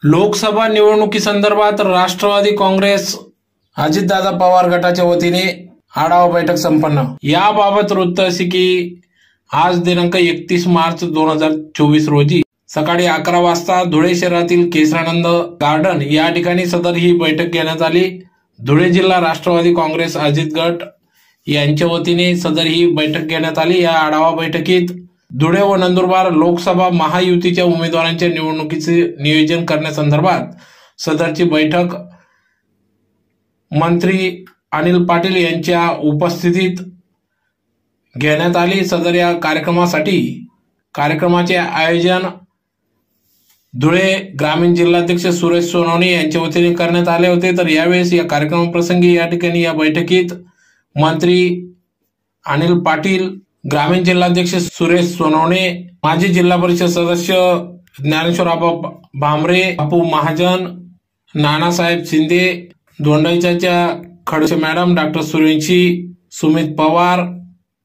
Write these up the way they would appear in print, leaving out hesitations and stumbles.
लोकसभा निवडणुकीसंदर्भात राष्ट्रवादी काँग्रेस अजितदादा पवार गटाच्या वतीने आढावा बैठक संपन्न। याबाबत वृत्त असे की आज दिनांक 31 मार्च 2024 रोजी सकाळी 11 वाजता धुळे शहरातील केसरानंद गार्डन या ठिकाणी सदर ही बैठक घेण्यात आली। धुळे जिल्हा राष्ट्रवादी काँग्रेस अजित गट यांच्या वतीने सदर ही बैठक घेण्यात आली। या आढावा बैठकीत धुळे व नंदुरबार लोकसभा महायुतीच्या उमेदवारांच्या निवडणुकीचे नियोजन करण्यासंदर्भात सदरची बैठक मंत्री अनिल पाटील यांच्या उपस्थितीत घेण्यात आली। सदर या कार्यक्रमाचे आयोजन धुळे ग्रामीण जिल्हाध्यक्ष सुरेश सोनवणे यांच्या वतीने करण्यात आले होते। तर यावेळेस या कार्यक्रमाप्रसंगी या ठिकाणी या बैठकीत मंत्री अनिल पाटील, ग्रामीण जिल्हाध्यक्ष सुरेश सोनवणे, माजी जिल्हा परिषद सदस्य ज्ञानेश्वर भामरे, बापू महाजन, नानासाहेब शिंदे, दोंडाईच्या खडसे मॅडम, डॉक्टर सूर्यवंशी, सुमित पवार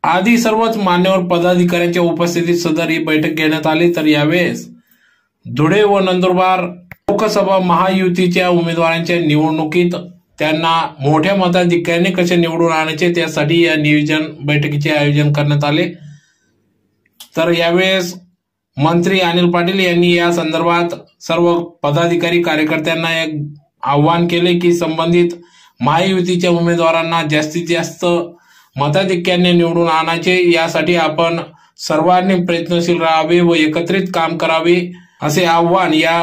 आदी सर्वच मान्यवर पदाधिकाऱ्यांच्या उपस्थितीत सदर ही बैठक घेण्यात आली। तर यावेळेस धुळे व नंदुरबार लोकसभा महायुतीच्या उमेदवारांच्या निवडणुकीत त्यांना मोठ्या मताधिक्याने कसे निवडून आणायचे त्यासाठी या नियोजन बैठकीचे आयोजन करण्यात आले। तर यावेळेस मंत्री अनिल पाटील यांनी या संदर्भात सर्व पदाधिकारी कार्यकर्त्यांना एक आवाहन केले की संबंधित महायुतीच्या उमेदवारांना जास्तीत जास्त मताधिक्याने निवडून आणायचे, यासाठी आपण सर्वांनी प्रयत्नशील राहावे व एकत्रित काम करावे असे आवाहन या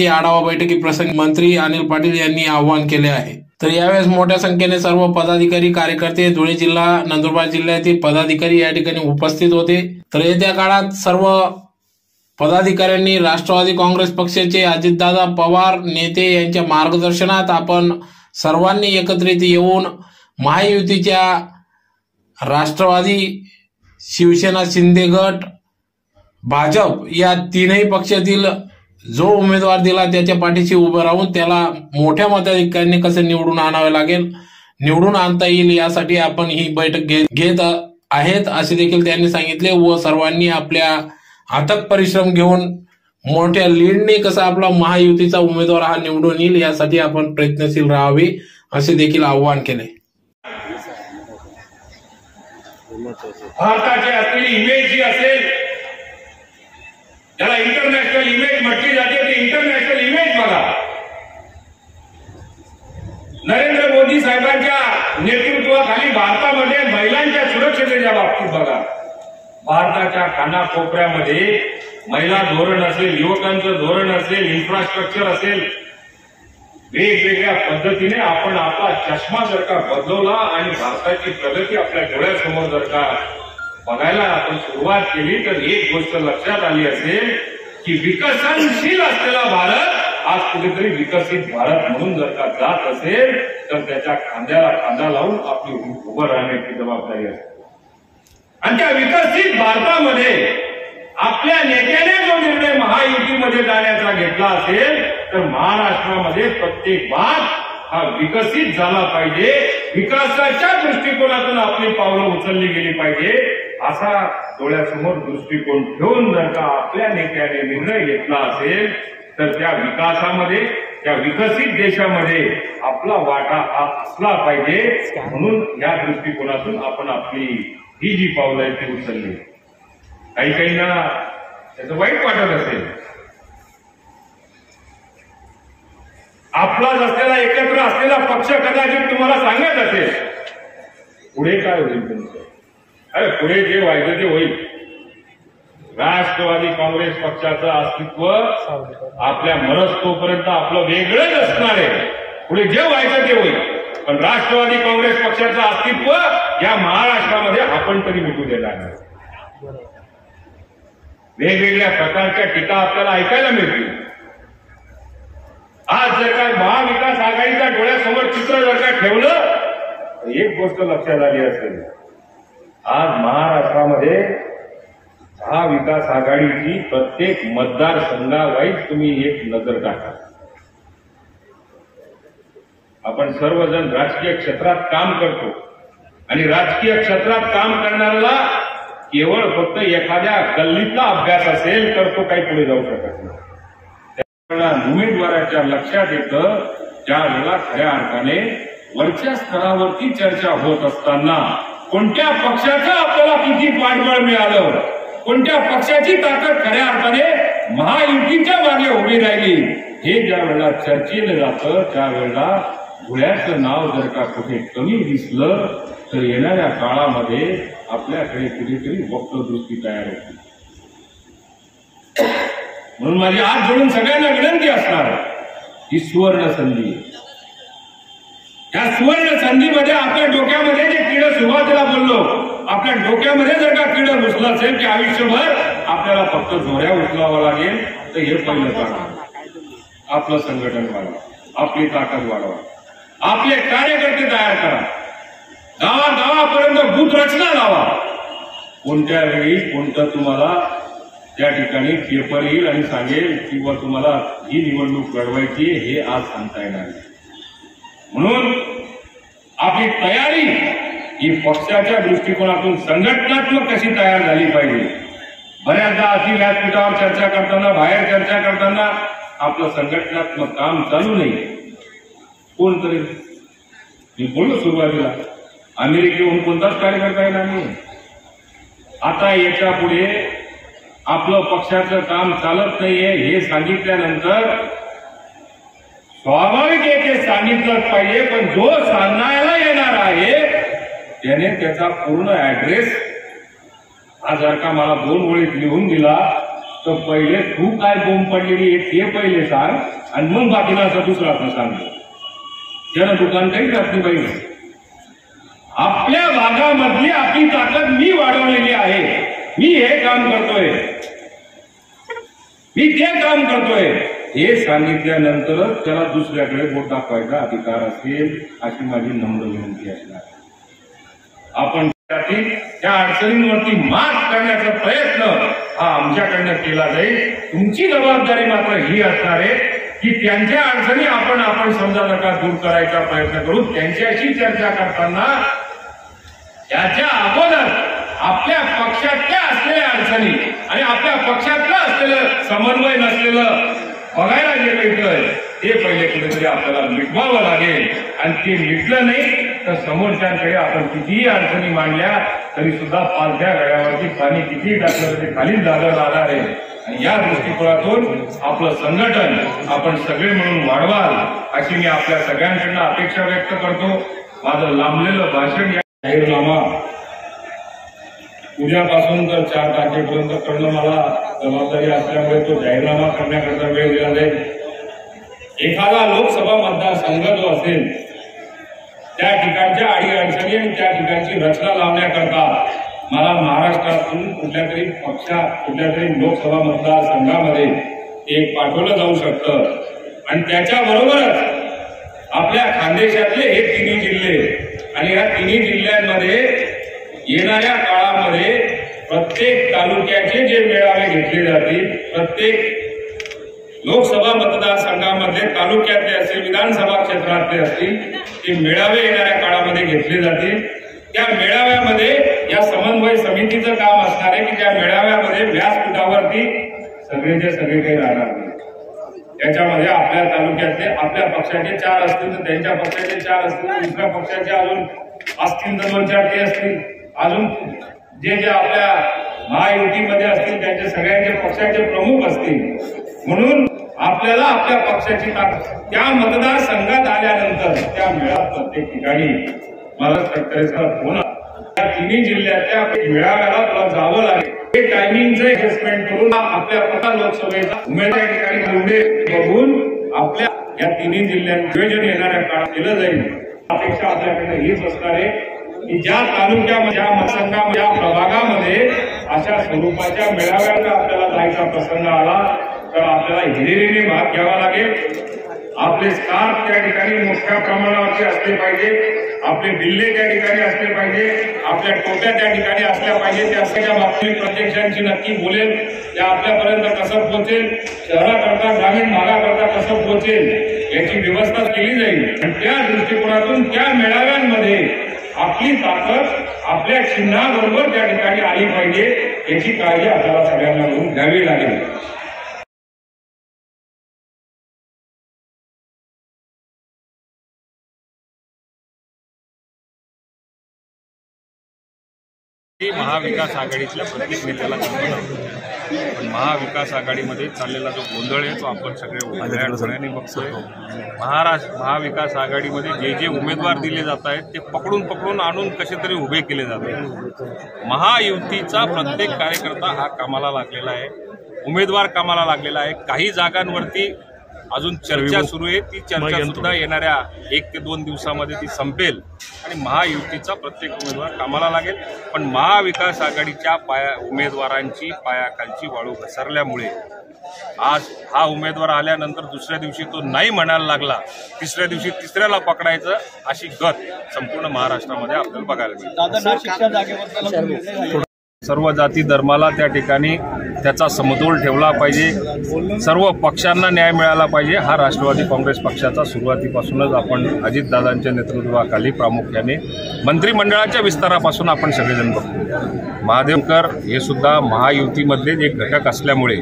आढावा बैठकी प्रसंगी मंत्री अनिल पाटील यांनी आवाहन केले आहे। तर यावेळेस मोठ्या संख्येने सर्व पदाधिकारी कार्यकर्ते, धुळे जिल्हा, नंदुरबार जिल्ह्यातील पदाधिकारी या ठिकाणी उपस्थित होते। तर येत्या काळात सर्व पदाधिकाऱ्यांनी राष्ट्रवादी काँग्रेस पक्षाचे अजितदादा पवार नेते यांच्या मार्गदर्शनात आपण सर्वांनी एकत्रित येऊन महायुतीच्या राष्ट्रवादी, शिवसेना, शिंदे गट, भाजप या तीनही पक्षातील जो उमेदवार दिला त्याच्या पाठीशी उभं राहून त्याला मोठ्या मताधिक्याने कसे निवडून आणावे लागेल, निवडून आणता येईल यासाठी आपण ही बैठक घेत आहेत असे देखील त्यांनी सांगितले। व सर्वांनी आपल्या अथक परिश्रम घेऊन मोठ्या लीडने कसा आपला महायुतीचा उमेदवार हा निवडून येईल यासाठी आपण प्रयत्नशील राहावे असे देखील आवाहन केले। भारताची असलेली इमेज जी असेल त्याला इंटरनॅशनल इमेज म्हटली जाते, ती इंटरनॅशनल इमेज बघा। नरेंद्र मोदी साहेबांच्या नेतृत्वाखाली भारतामध्ये महिलांच्या सुरक्षतेच्या बाबतीत बघा, भारताच्या कानाकोपऱ्यामध्ये महिला धोरण असेल, युवकांचं धोरण असेल, इन्फ्रास्ट्रक्चर असेल, वेगवेगळ्या पद्धतीने आपण आपला चष्मा जर का बदलवला आणि भारताची प्रगती आपल्या डोळ्यासमोर जर का बघायला आपण सुरुवात केली तर एक गोष्ट लक्षात आली असेल की विकसनशील असलेला भारत आज कुठेतरी विकसित भारत म्हणून जर का जात असेल तर त्याच्या खांद्याला खांदा लावून आपली उभं राहण्याची जबाबदारी असते। आणि त्या विकसित भारतामध्ये आपल्या नेत्याने जो निर्णय महायुतीमध्ये जाण्याचा घेतला असेल तर महाराष्ट्रामध्ये प्रत्येक भाग हा विकसित झाला पाहिजे, विकासाच्या दृष्टिकोनातून आपली पावलं उचलली गेली पाहिजे असा डोळ्यासमोर दृष्टिकोन ठेवून जर का आपल्या नेत्याने निर्णय घेतला असेल तर त्या विकासामध्ये, त्या विकसित देशामध्ये आपला वाटा असला पाहिजे। म्हणून या दृष्टिकोनातून आपण आपली ही जी पावलं आहे ती उचलली। काहींना त्याचं वाईट वाटत असेल, आपलाच असलेला एकत्र असलेला पक्ष कदाचित तुम्हाला सांगत असेल पुढे काय होईल तुमचं, अरे पुढे जे व्हायचं ते होईल। राष्ट्रवादी काँग्रेस पक्षाचं अस्तित्व आपल्या मरस्तोपर्यंत आपलं वेगळंच असणार आहे, पुढे जे व्हायचं ते होईल, पण राष्ट्रवादी काँग्रेस पक्षाचं अस्तित्व या महाराष्ट्रामध्ये आपण तरी मिटू देणार नाही। वेगवेगळ्या प्रकारच्या टीका आपल्याला ऐकायला मिळतील। आज जर का महाविकास आघाडीच्या डोळ्यासमोर चित्र जर का ठेवलं तर एक गोष्ट लक्षात आली असेल, आज महाराष्ट्रामध्ये महाविकास आघाडीची प्रत्येक मतदारसंघावाईज तुम्ही एक नजर टाका। आपण सर्वजण राजकीय क्षेत्रात काम करतो आणि राजकीय क्षेत्रात काम करणाऱ्याला केवळ फक्त एखाद्या गल्लीतला अभ्यास असेल तर तो काही पुढे जाऊ शकत नाही। उमेदवाराच्या लक्षात येतं त्यावेळेला खऱ्या अर्थाने वरच्या स्तरावरती चर्चा होत असताना कोणत्या पक्षाचं आपल्याला किती पाठबळ मिळालं, कोणत्या पक्षाची ताकद खऱ्या अर्थाने महायुतीच्या मागे उभी राहिली, हे ज्या वेळेला चर्चेलं जातं त्यावेळेला धुळ्याचं नाव जर का कुठे कमी दिसलं तर येणाऱ्या काळामध्ये आपल्याकडे कुठेतरी वक्तदृष्टी तयार होती. म्हणून माझी हात जोडून सगळ्यांना विनंती असणार, ही सुवर्ण संधी. या सुवर्ण संधीमध्ये आपल्या डोक्यामध्ये जे किड सुरुवातीला बोललो, आपल्या डोक्यामध्ये जर का किड घुसलं असेल की आयुष्यभर आपल्याला फक्त झोऱ्या उचलावं लागेल, तर हे पहिलं कारण आपलं संघटन वाढवा, आपली ताकद वाढवा, आपले कार्यकर्ते तयार करा, गावागावापर्यंत बूथ रचना लावा. कोणत्या वेळी कोणतं तुम्हाला त्या ठिकाणी पेपर येईल आणि सांगेल किंवा तुम्हाला ही निवडणूक लढवायची हे आज सांगता येणार नाही. म्हणून आपली तयारी ही पक्षाच्या दृष्टिकोनातून संघटनात्मक कशी तयार झाली पाहिजे. बऱ्याचदा अशी व्यासपीठावर चर्चा करताना, बाहेर चर्चा करताना आपलं संघटनात्मक काम चालू नाही. कोण करेल? मी बोललो सुरुवातीला, अमेरिकेहून कोणताच कार्यकर्ता येणार नाही. आता याच्या पुढे आपलं पक्षाचं काम चालत नाहीये हे सांगितल्यानंतर स्वाभाविक आहे ते सांगितलंच पाहिजे, पण जो सांगायला येणार आहे त्याने त्याचा पूर्ण ऍड्रेस हा जर का मला 2 ओळीत लिहून दिला तर पहिले तू काय बोंब पडलेली आहे ते पहिले सांग आणि मग बाकीला असं दुसरा असं सांग. त्यानं दुकान काही जात नाही पाहिजे. आपल्या भागामधली आपली ताकद मी वाढवलेली आहे, मी हे काम करतोय, मी ते काम करतोय हे सांगितल्यानंतरच त्याला दुसऱ्याकडे बोट दाखवायचा अधिकार असेल अशी माझी नम्र विनंती असणार. आपण त्या अडचणींवरती मात करण्याचा प्रयत्न हा आमच्याकडनं केला जाईल. तुमची जबाबदारी मात्र ही असणार आहे की त्यांच्या अडचणी आपण समजा नका दूर करायचा प्रयत्न करू. त्यांच्याशी चर्चा करताना याच्या अगोदर आपल्या पक्षातल्या असलेल्या अडचणी आणि आपल्या पक्षातलं असलेलं समन्वय नसलेलं बघायला जे मिळतंय ते पहिले कुठेतरी आपल्याला मिटवावं लागेल. आणि ते मिटलं नाही तर समोरच्यांकडे आपण कितीही अडचणी मांडल्या तरी सुद्धा पालथ्या गळ्यावरती पाणी कितीही टाकलं तरी खालीच जागा राहणार आहे. आणि या दृष्टिकोनातून आपलं संघटन आपण सगळे मिळून वाढवाल अशी मी आपल्या सगळ्यांकडनं अपेक्षा व्यक्त करतो. माझं लांबलेलं भाषण या जाहीरनामा उद्यापासून तर 4 तारखेपर्यंत करणं मला जबाबदारी असल्यामुळे तो जाहीरनामा करण्याकरता वेळ दिला जाईल. एखादा लोकसभा मतदारसंघ जो असेल त्या ठिकाणच्या अडीअडचणी आणि त्या ठिकाणची रचना लावण्याकरता मला महाराष्ट्रातून कुठल्या तरी लोकसभा मतदारसंघामध्ये एक पाठवलं जाऊ शकतं. आणि त्याच्याबरोबरच आपल्या खानदेशातले हे 3 जिल्हे आणि या 3 जिल्ह्यांमध्ये येणाऱ्या काळामध्ये प्रत्येक तालुक्याचे जे मेळावे घेतले जातील, प्रत्येक लोकसभा मतदारसंघामध्ये तालुक्यातले असतील, विधानसभा क्षेत्रातले असतील, ते मेळावे येणाऱ्या काळामध्ये घेतले जातील. त्या मेळाव्यामध्ये या समन्वय समितीचं काम असणार आहे की त्या मेळाव्यामध्ये व्यासपीठावरती सगळेचे सगळे काही राहणार नाही. त्याच्यामध्ये आपल्या तालुक्यातले आपल्या पक्षाचे 4 असतील तर त्यांच्या पक्षाचे 4 असतील, दुसऱ्या पक्षाचे अजून असतील तर 2-4 ते असतील, अजून जे आपल्या महायुतीमध्ये असतील त्यांचे सगळ्यांचे पक्षाचे प्रमुख असतील. म्हणून आपल्याला आपल्या पक्षाची ताकद त्या मतदारसंघात आल्यानंतर त्या प्रत्येक ठिकाणी मला तटकरेचा फोन त्या 3 जिल्ह्यातल्या मेळाव्याला तुला जावं लागेल. हे टायमिंगचं ऍडजस्टमेंट करून आपल्या लोकसभेचा उमेदवार ठिकाणी निवडे बघून आपल्या या 3 जिल्ह्यांत नियोजन येणाऱ्या काळात केलं जाईल. अपेक्षा आपल्याकडे हीच असणार आहे की ज्या तालुक्यामध्ये, ज्या मतदारसंघामध्ये, ज्या प्रभागामध्ये अशा स्वरूपाच्या मेळाव्याला आपल्याला जायचा प्रसंग आला तर आपल्याला हिरिरीने भाग घ्यावा लागेल. आपले स्टाफ त्या ठिकाणी मोठ्या प्रमाणावरती असले पाहिजे, आपले बिल्ले त्या ठिकाणी असले पाहिजे, आपल्या टोप्या त्या ठिकाणी असल्या पाहिजे. त्या असल्याच्या बाबतीत प्रत्यक्षांची नक्की बोलेल त्या आपल्यापर्यंत कसं पोहोचेल, शहराकरता ग्रामीण भागाकरता कसं पोहोचेल याची व्यवस्था केली जाईल. आणि त्या दृष्टिकोनातून त्या मेळाव्यांमध्ये आपली ताकद आपल्या चिन्हाबरोबर त्या ठिकाणी आली पाहिजे याची काळजी आपल्याला सगळ्यांना घ्यावी लागेल. महाविकास आघाडीतल्या प्रत्येक नेत्याला कल्पना होती, पण महाविकास आघाडीमध्ये चाललेला जो गोंधळ आहे तो आपण सगळे उघड्या डोळ्यांनी बघतोय। महाविकास आघाडीमध्ये जे जे उमेदवार दिले जात आहेत ते पकडून आणून कसे तरी उभे केले जात आहेत। महायुतीचा प्रत्येक कार्यकर्ता हा कामाला लागलेला आहे, उमेदवार कामाला लागलेला आहे। काही जागांवरती अजून चर्चा सुरू आहे, ती चर्चा सुद्धा येणाऱ्या 1 ते 2 दिवसामध्ये ती संपेल आणि महायुतीचा प्रत्येक उमेदवार कामाला लागेल। पण महाविकास आघाडीच्या उमेदवारांची पायाखालची वाळू घसरल्यामुळे आज हा उमेदवार आल्यानंतर दुसऱ्या दिवशी तो नाही म्हणायला लागला, तिसऱ्या दिवशी तिसऱ्याला पकडायचं अशी गत संपूर्ण महाराष्ट्रामध्ये आपल्याला बघायला मिळते। सर्व जाती धर्माला त्या ठिकाणी त्याचा समतोल ठेवला पाहिजे, सर्व पक्षांना न्याय मिळाला पाहिजे। हा राष्ट्रवादी काँग्रेस पक्षाचा सुरुवातीपासूनच आपण अजितदादांच्या नेतृत्वाखाली प्रामुख्याने मंत्रिमंडळाच्या विस्तारापासून आपण सगळेजण बघतो। महादेवकर हे सुद्धा महायुतीमधलेच एक घटक असल्यामुळे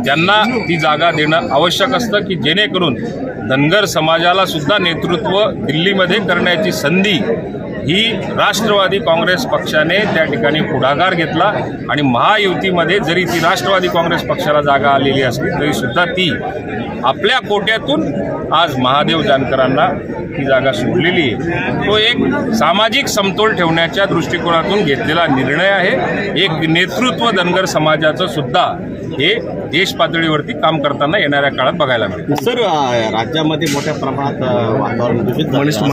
त्यांना ती जागा देणं आवश्यक असतं की जेणेकरून धनगर समाजाला सुद्धा नेतृत्व दिल्लीमध्ये करण्याची संधी ही राष्ट्रवादी काँग्रेस पक्षाने त्या ठिकाणी पुढाकार घेतला आणि महायुतीमध्ये जरी ती राष्ट्रवादी काँग्रेस पक्षाला जागा आलेली असली तरी सुद्धा ती आपल्या कोट्यातून आज महादेव जानकरांना ती जागा सुटलेली आहे। तो एक सामाजिक समतोल ठेवण्याच्या दृष्टिकोनातून घेतलेला निर्णय आहे। एक नेतृत्व धनगर समाजाचं सुद्धा हे देश पातळीवरती काम करताना येणाऱ्या काळात बघायला मिळेल। सर, राज्यामध्ये मोठ्या प्रमाणात वातावरण दूषित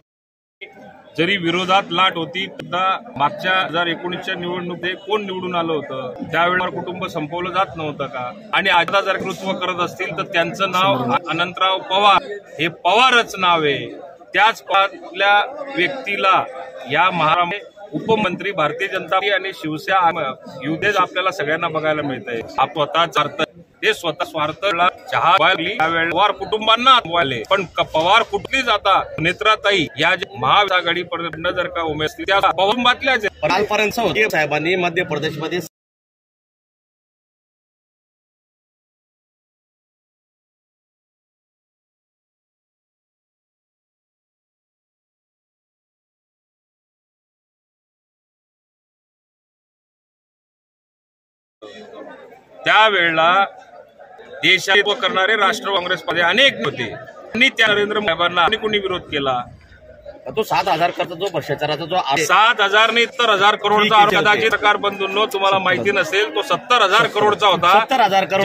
जरी विरोधात लाट होती सुद्धा मागच्या 2019च्या निवडणुकीत कोण निवडून आलं होतं, त्यावेळेला कुटुंब संपवलं जात नव्हतं का? आणि आता जर नेतृत्व करत असतील तर त्यांचं नाव अनंतराव पवार, हे पवारच नाव आहे। त्याच पवारल्या व्यक्तीला या महाराष्ट्रामध्ये उपमंत्री भारतीय जनता पार्टी आणि शिवसेना युद्धेच आपल्याला सगळ्यांना बघायला मिळतंय। ते स्वतः स्वार्थला चहा पवार कुटुंबांना आले, पण पवार कुठलीच आता नेत्राताई या महाविकास आघाडीपर्यंत जर का उमेदवार त्या कुटुंबातल्याच कालपर्यंत साहेबांनी मध्य प्रदेशमध्ये त्यावेळेला देशात करणारे राष्ट्र काँग्रेस मध्ये अनेक होते, त्यांनी त्या नरेंद्र साहेबांना आणि कोणी विरोध केला। तो 7,000 करता जो भ्रष्टाचाराचा जो 7,000 नाही तर 1,000 करोडचा आरोप कदाचित सरकार बंधूंनो तुम्हाला माहिती नसेल, तो 70,000 करोडचा होता। 70,000 करोड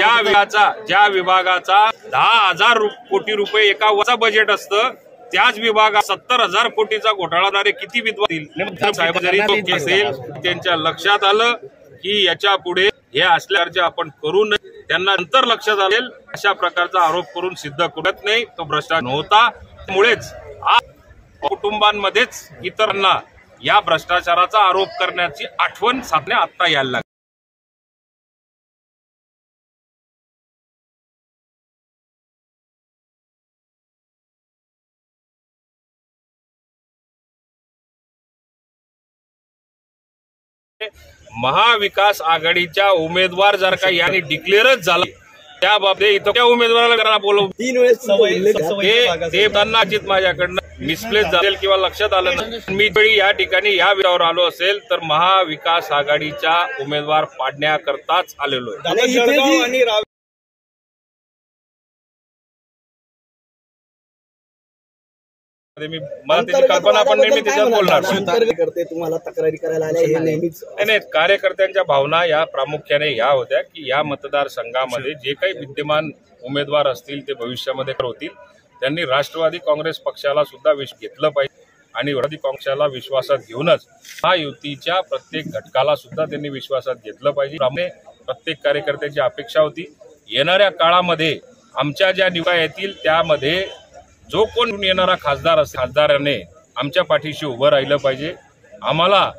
ज्या विभागाचा 10,000 कोटी रुपये एका वर्षाचं बजेट असतं, त्याच विभागात 70,000 कोटीचा घोटाळादारे किती विद्वान साहेब जरी तो असेल, त्यांच्या लक्षात आलं की याच्या पुढे हे असल्याचे आपण करू नये। त्यांना नंतर लक्षात आलेल अशा प्रकारचा आरोप करून सिद्ध करत नाही, तो भ्रष्टाचार नव्हता। त्यामुळेच कुटुंबांमध्येच इतरांना या भ्रष्टाचाराचा आरोप करण्याची आठवण साधणे आता यायला लागली। महाविकास आघाडीच्या उमेदवार जर का यांनी डिक्लेअरच झाला, त्या बाबतीत इथं त्या उमेदवाराला बोलवून 3 वेळेस ते त्यांना अजित माझ्याकडनं मिसप्लेस झालेल किंवा लक्षात आलं नाही। मी जरी या ठिकाणी या विषयावर आलो असेल तर महाविकास आघाडीचा उमेदवार पाडण्याकरताच आलेलो आहे। मला त्याची कल्पना पण नेहमी त्याच्यात बोलणार तुम्हाला तक्रारी करायला आल्या हे नेहमीच नाही। कार्यकर्त्यांच्या भावना या प्रामुख्याने या होत्या की या मतदारसंघामध्ये जे काही विद्यमान उमेदवार असतील ते भविष्यामध्ये होतील, त्यांनी राष्ट्रवादी काँग्रेस पक्षाला सुद्धा घेतलं पाहिजे आणि राष्ट्रवादी काँग्रेसला विश्वासात घेऊनच महायुतीच्या प्रत्येक घटकाला सुद्धा त्यांनी विश्वासात घेतलं पाहिजे। प्रत्येक कार्यकर्त्याची अपेक्षा होती येणाऱ्या काळामध्ये आमच्या ज्या निवडणुका येतील त्यामध्ये जो कोण येणारा खासदार असेल, खासदाराने आमच्या पाठीशी उभं राहिलं पाहिजे। आम्हाला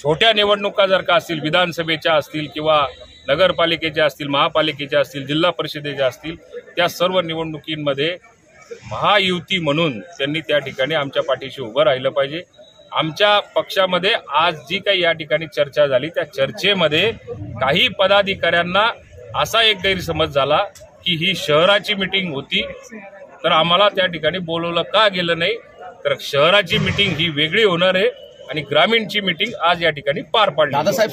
छोट्या निवडणुका जर का असतील, विधानसभेच्या असतील किंवा नगरपालिकेच्या असतील, महापालिकेच्या असतील, जिल्हा परिषदेच्या असतील, त्या सर्व निवडणुकींमध्ये महायुती म्हणून त्यांनी त्या ठिकाणी आमच्या पाठीशी उभं राहिलं पाहिजे। आमच्या पक्षामध्ये आज जी काही या ठिकाणी चर्चा झाली त्या चर्चेमध्ये काही पदाधिकाऱ्यांना असा एक गैरसमज झाला की ही शहराची मीटिंग होती तर आम्हाला त्या ठिकाणी बोलवलं का गेलं नाही, तर शहराची मीटिंग ही वेगळी होणार आहे आणि ग्रामीणची मीटिंग आज या ठिकाणी पार पाडली. दादासाहेब